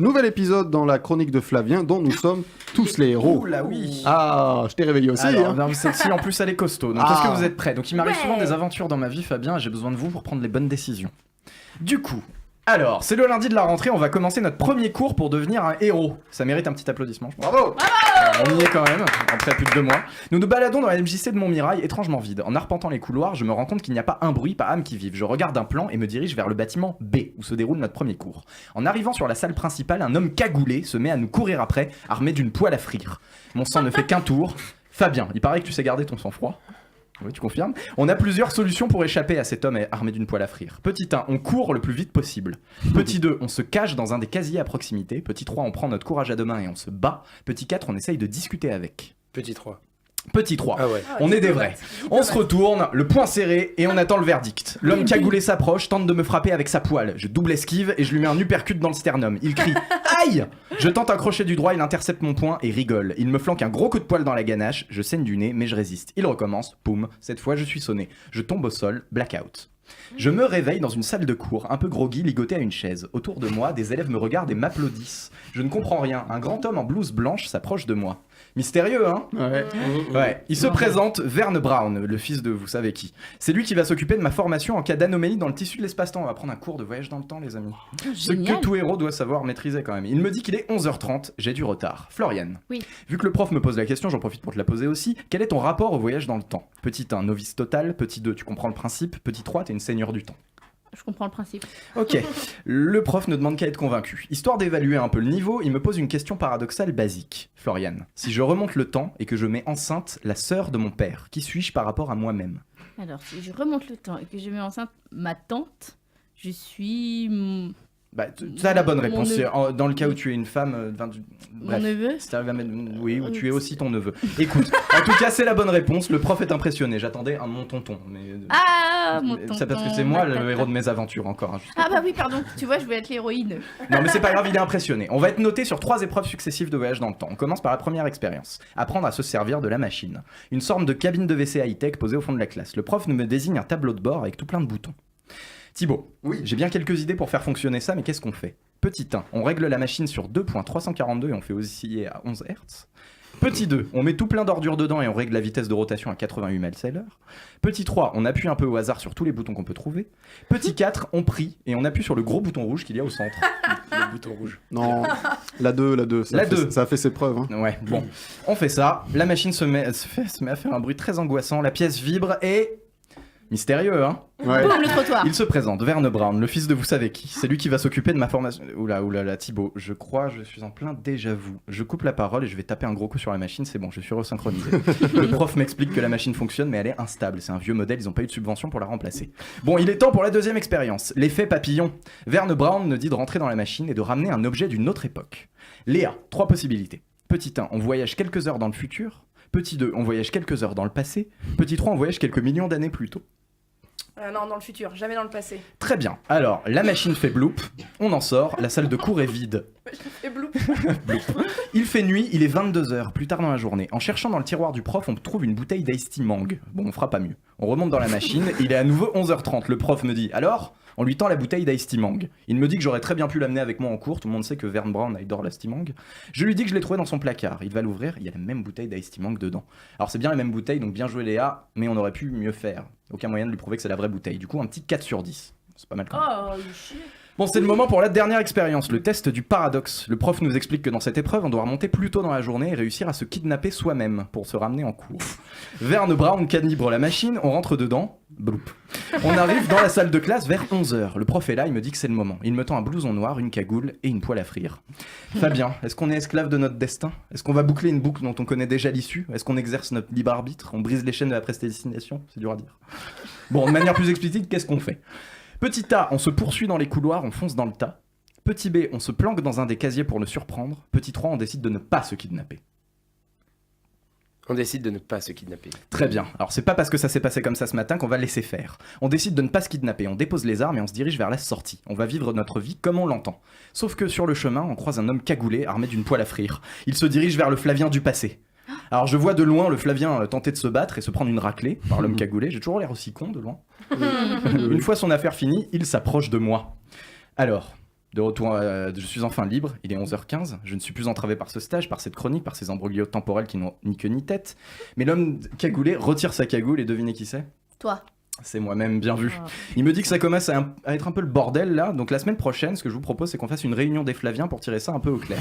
Nouvel épisode dans la chronique de Flavien dont nous sommes tous les héros. Ouh là oui. Ah, je t'ai réveillé aussi. Alors, hein. celle-ci en plus elle est costaud. Donc est-ce que vous êtes prêts? Donc il m'arrive souvent des aventures dans ma vie, Fabien, et j'ai besoin de vous pour prendre les bonnes décisions. Du coup, alors, c'est le lundi de la rentrée, on va commencer notre premier cours pour devenir un héros. Ça mérite un petit applaudissement, je pense. Bravo. On y est quand même, après plus de 2 mois. Nous nous baladons dans la MJC de Montmirail, étrangement vide. En arpentant les couloirs, je me rends compte qu'il n'y a pas un bruit, pas âme qui vive. Je regarde un plan et me dirige vers le bâtiment B, où se déroule notre premier cours. En arrivant sur la salle principale, un homme cagoulé se met à nous courir après, armé d'une poêle à frire. Mon sang ne fait qu'un tour. Fabien, il paraît que tu sais garder ton sang-froid. Oui, tu confirmes. On a plusieurs solutions pour échapper à cet homme armé d'une poêle à frire. Petit 1, on court le plus vite possible. Petit 2, on se cache dans un des casiers à proximité. Petit 3, on prend notre courage à deux mains et on se bat. Petit 4, on essaye de discuter avec. Petit 3. Petit 3, Ah ouais. on est des vrais. On se retourne, le poing serré et on attend le verdict. L'homme cagoulé s'approche, tente de me frapper avec sa poêle. Je double esquive et je lui mets un uppercut dans le sternum. Il crie « Aïe !» Je tente un crochet du droit, il intercepte mon poing et rigole. Il me flanque un gros coup de poêle dans la ganache. Je saigne du nez mais je résiste. Il recommence, poum, cette fois je suis sonné. Je tombe au sol, blackout. Je me réveille dans une salle de cours, un peu groggy, ligoté à une chaise. Autour de moi, des élèves me regardent et m'applaudissent. Je ne comprends rien. Un grand homme en blouse blanche s'approche de moi. Mystérieux, hein? Ouais. Il se présente, Verne Brown, le fils de vous savez qui. C'est lui qui va s'occuper de ma formation en cas d'anomalie dans le tissu de l'espace-temps. On va prendre un cours de voyage dans le temps, les amis. Ce que tout héros doit savoir maîtriser quand même. Il me dit qu'il est 11h30, j'ai du retard. Floriane. Oui. Vu que le prof me pose la question, j'en profite pour te la poser aussi. Quel est ton rapport au voyage dans le temps? Petit 1, novice total. Petit 2, tu comprends le principe. Petit 3, t'es une seigneur du temps. Je comprends le principe. Ok, le prof ne demande qu'à être convaincu. Histoire d'évaluer un peu le niveau, il me pose une question paradoxale basique. Floriane, si je remonte le temps et que je mets enceinte la sœur de mon père, qui suis-je par rapport à moi-même? Alors, si je remonte le temps et que je mets enceinte ma tante, je suis Bah, tu as la bonne réponse. neveu. Dans le cas où tu es une femme... mon neveu. Si t'arrives à mettre... Oui, ou tu es aussi ton neveu. Écoute, en tout cas, c'est la bonne réponse. Le prof est impressionné. J'attendais un mon tonton. Mais... Ah, mon tonton. C'est parce que c'est moi le héros de mes aventures encore. Hein, Ah bah oui, pardon. Tu vois, je voulais être l'héroïne. Non mais c'est pas grave, il est impressionné. On va être noté sur 3 épreuves successives de voyage dans le temps. On commence par la première expérience. Apprendre à se servir de la machine. Une sorte de cabine de WC high-tech posée au fond de la classe. Le prof me désigne un tableau de bord avec tout plein de boutons. Thibaut, Oui. j'ai bien quelques idées pour faire fonctionner ça, mais qu'est-ce qu'on fait? Petit 1, on règle la machine sur 2.342 et on fait osciller à 11 Hz. Petit 2, on met tout plein d'ordures dedans et on règle la vitesse de rotation à 88 miles/h. Petit 3, on appuie un peu au hasard sur tous les boutons qu'on peut trouver. Petit 4, on prie et on appuie sur le gros bouton rouge qu'il y a au centre. Le bouton rouge. Non, la 2. La 2. Ça a fait ses preuves. Hein. Ouais, bon, on fait ça, la machine se met à faire un bruit très angoissant, la pièce vibre et... Mystérieux, hein? Ouais. Boum, le trottoir. Il se présente, Verne Brown, le fils de vous savez qui. C'est lui qui va s'occuper de ma formation. Oula, Thibaut, je crois, je suis en plein déjà-vu. Je coupe la parole et je vais taper un gros coup sur la machine, c'est bon, je suis resynchronisé. Le prof m'explique que la machine fonctionne, mais elle est instable. C'est un vieux modèle, ils n'ont pas eu de subvention pour la remplacer. Bon, il est temps pour la deuxième expérience. L'effet papillon. Verne Brown me dit de rentrer dans la machine et de ramener un objet d'une autre époque. Léa, 3 possibilités. Petit 1, on voyage quelques heures dans le futur. Petit 2, on voyage quelques heures dans le passé. Petit 3, on voyage quelques millions d'années plus tôt. Non, dans le futur, jamais dans le passé. Très bien. Alors, la machine fait bloop, on en sort, la salle de cours est vide. Et bloop. Il fait nuit, il est 22h, plus tard dans la journée. En cherchant dans le tiroir du prof, on trouve une bouteille d'Ice Tea Mang. Bon, on fera pas mieux. On remonte dans la machine, il est à nouveau 11h30. Le prof me dit « Alors ?» On lui tend la bouteille d'Ice Tea Mang. Il me dit que j'aurais très bien pu l'amener avec moi en cours. Tout le monde sait que Verne Brown adore l'Ice Tea Mang. Je lui dis que je l'ai trouvé dans son placard. Il va l'ouvrir, il y a la même bouteille d'Ice Tea Mang dedans. Alors c'est bien la même bouteille, donc bien joué Léa, mais on aurait pu mieux faire. Aucun moyen de lui prouver que c'est la vraie bouteille. Du coup, un petit 4 sur 10. C'est pas mal quand même. Oh, il chie. Bon, c'est le moment pour la dernière expérience, le test du paradoxe. Le prof nous explique que dans cette épreuve, on doit remonter plus tôt dans la journée et réussir à se kidnapper soi-même pour se ramener en cours. Verne Brown calibre la machine, on rentre dedans, bloop. On arrive dans la salle de classe vers 11h. Le prof est là, il me dit que c'est le moment. Il me tend un blouson noir, une cagoule et une poêle à frire. Fabien, est-ce qu'on est esclave de notre destin? Est-ce qu'on va boucler une boucle dont on connaît déjà l'issue? Est-ce qu'on exerce notre libre arbitre? On brise les chaînes de la prédestination? C'est dur à dire. Bon, de manière plus explicite, qu'est-ce qu'on fait? Petit A, on se poursuit dans les couloirs, on fonce dans le tas. Petit B, on se planque dans un des casiers pour le surprendre. Petit 3, on décide de ne pas se kidnapper. On décide de ne pas se kidnapper. Très bien. Alors c'est pas parce que ça s'est passé comme ça ce matin qu'on va laisser faire. On décide de ne pas se kidnapper, on dépose les armes et on se dirige vers la sortie. On va vivre notre vie comme on l'entend. Sauf que sur le chemin, on croise un homme cagoulé armé d'une poêle à frire. Il se dirige vers le Flavien du passé. Alors je vois de loin le Flavien tenter de se battre et se prendre une raclée par l'homme cagoulé. J'ai toujours l'air aussi con de loin. Une fois son affaire finie, il s'approche de moi. Alors, De retour, je suis enfin libre, il est 11h15, je ne suis plus entravé par ce stage, par cette chronique, par ces embroglios temporels qui n'ont ni queue ni tête. Mais l'homme cagoulé retire sa cagoule et devinez qui c'est ? Toi. C'est moi-même, bien vu. Oh. Il me dit que ça commence à être un peu le bordel là, donc la semaine prochaine, ce que je vous propose, c'est qu'on fasse une réunion des Flaviens pour tirer ça un peu au clair.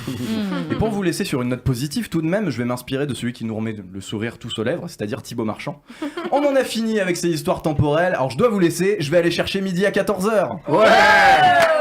Et pour vous laisser sur une note positive, tout de même, je vais m'inspirer de celui qui nous remet le sourire tous aux lèvres, c'est-à-dire Thibaut Marchand. On en a fini avec ces histoires temporelles, alors je dois vous laisser, je vais aller chercher midi à 14h. Ouais.